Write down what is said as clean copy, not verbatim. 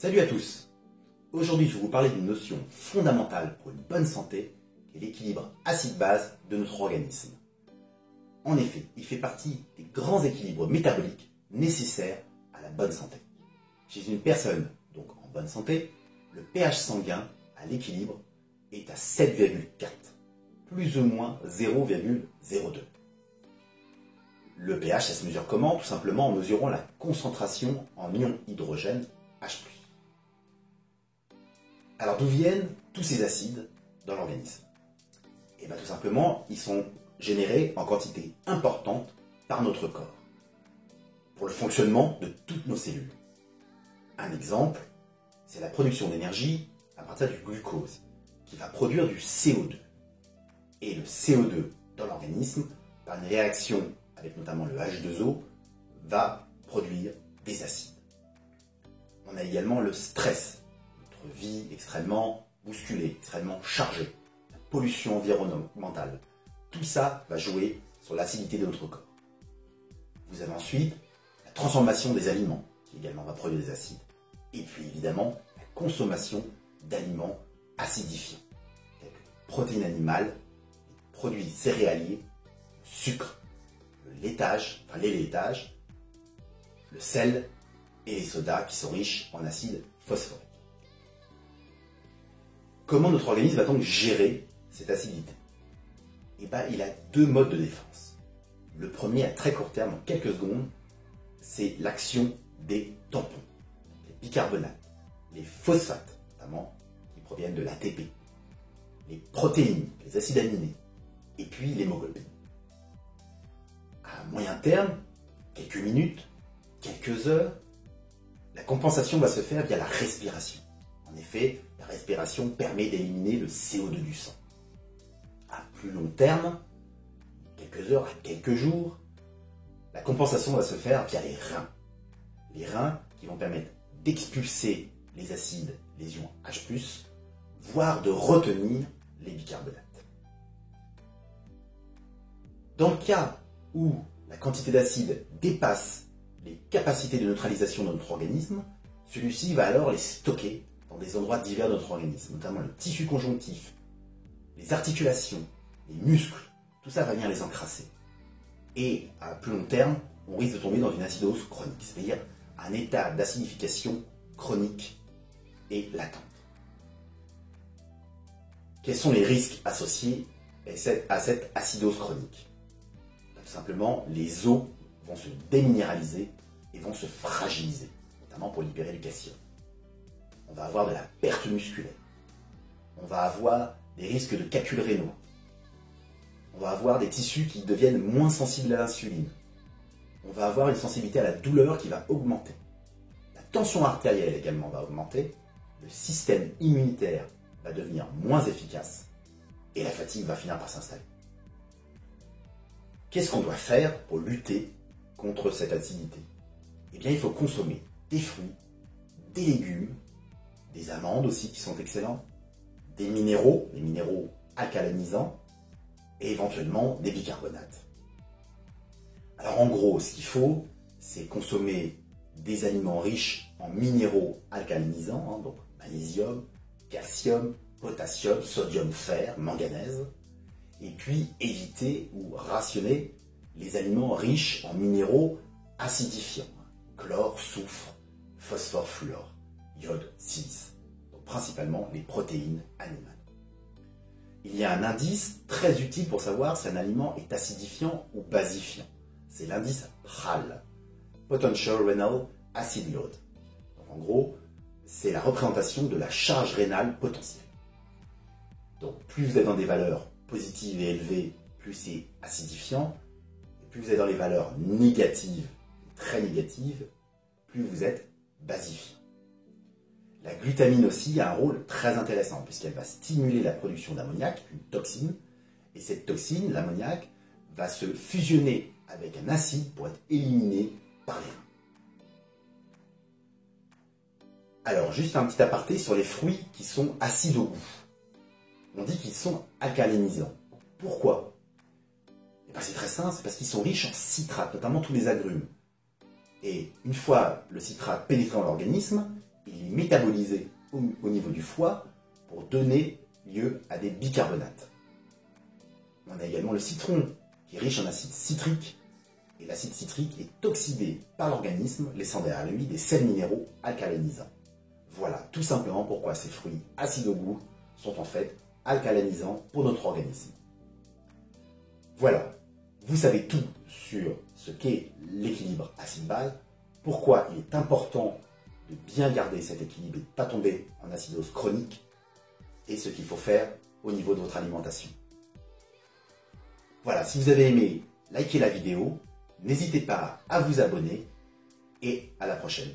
Salut à tous. Aujourd'hui, je vais vous parler d'une notion fondamentale pour une bonne santé, qui est l'équilibre acide-base de notre organisme. En effet, il fait partie des grands équilibres métaboliques nécessaires à la bonne santé. Chez une personne, donc en bonne santé, le pH sanguin à l'équilibre est à 7,4, plus ou moins 0,02. Le pH, ça se mesure comment? Tout simplement en mesurant la concentration en ion hydrogène H+. Alors d'où viennent tous ces acides dans l'organisme? Et bien tout simplement, ils sont générés en quantité importante par notre corps, pour le fonctionnement de toutes nos cellules. Un exemple, c'est la production d'énergie à partir du glucose, qui va produire du CO2. Et le CO2 dans l'organisme, par une réaction avec notamment le H2O, va produire des acides. On a également le stress, notre vie extrêmement bousculée, extrêmement chargée, la pollution environnementale. Tout ça va jouer sur l'acidité de notre corps. Vous avez ensuite la transformation des aliments, qui également va produire des acides. Et puis évidemment, la consommation d'aliments acidifiants, tels que les protéines animales, les produits céréaliers, le sucre, le laitage, les laitages, le sel et les sodas qui sont riches en acide phosphorique. Comment notre organisme va donc gérer cette acidité? Eh bien, il a deux modes de défense. Le premier, à très court terme, en quelques secondes, c'est l'action des tampons, les bicarbonates, les phosphates, notamment, qui proviennent de l'ATP, les protéines, les acides aminés, et puis l'hémoglobine. À moyen terme, quelques minutes, quelques heures, la compensation va se faire via la respiration. En effet, la respiration permet d'éliminer le CO2 du sang. À plus long terme, quelques heures à quelques jours, la compensation va se faire via les reins. Les reins qui vont permettre d'expulser les acides, les ions H+, voire de retenir les bicarbonates. Dans le cas où la quantité d'acide dépasse les capacités de neutralisation de notre organisme, celui-ci va alors les stocker dans des endroits divers de notre organisme, notamment le tissu conjonctif, les articulations, les muscles, tout ça va venir les encrasser. Et à plus long terme, on risque de tomber dans une acidose chronique, c'est-à-dire un état d'acidification chronique et latente. Quels sont les risques associés à cette acidose chronique? Tout simplement, les os vont se déminéraliser et vont se fragiliser, notamment pour libérer du calcium. On va avoir de la perte musculaire. On va avoir des risques de calculs rénaux. On va avoir des tissus qui deviennent moins sensibles à l'insuline. On va avoir une sensibilité à la douleur qui va augmenter. La tension artérielle également va augmenter. Le système immunitaire va devenir moins efficace. Et la fatigue va finir par s'installer. Qu'est-ce qu'on doit faire pour lutter contre cette acidité? Eh bien, il faut consommer des fruits, des légumes, des amandes aussi qui sont excellents, des minéraux alcalinisants et éventuellement des bicarbonates. Alors en gros, ce qu'il faut, c'est consommer des aliments riches en minéraux alcalinisants, donc magnésium, calcium, potassium, sodium, fer, manganèse, et puis éviter ou rationner les aliments riches en minéraux acidifiants, chlore, soufre, phosphore, fluor, iode, silice, donc principalement les protéines animales. Il y a un indice très utile pour savoir si un aliment est acidifiant ou basifiant. C'est l'indice PRAL, Potential Renal Acid Load. Donc en gros, c'est la représentation de la charge rénale potentielle. Donc plus vous êtes dans des valeurs positives et élevées, plus c'est acidifiant. Et plus vous êtes dans les valeurs négatives, très négatives, plus vous êtes basifiant. La glutamine aussi a un rôle très intéressant puisqu'elle va stimuler la production d'ammoniac, une toxine, et cette toxine, l'ammoniac, va se fusionner avec un acide pour être éliminé par les reins. Alors, juste un petit aparté sur les fruits qui sont acides au goût. On dit qu'ils sont alcalinisants. Pourquoi? Eh bien, c'est très simple, c'est parce qu'ils sont riches en citrate, notamment tous les agrumes. Et une fois le citrate pénétré dans l'organisme, il est métabolisé au niveau du foie pour donner lieu à des bicarbonates. On a également le citron, qui est riche en acide citrique, et l'acide citrique est oxydé par l'organisme, laissant derrière lui des sels minéraux alcalinisants. Voilà tout simplement pourquoi ces fruits acides au goût sont en fait alcalinisants pour notre organisme. Voilà, vous savez tout sur ce qu'est l'équilibre acide-base, pourquoi il est important de bien garder cet équilibre et de ne pas tomber en acidose chronique, et ce qu'il faut faire au niveau de votre alimentation. Voilà, si vous avez aimé, likez la vidéo, n'hésitez pas à vous abonner, et à la prochaine.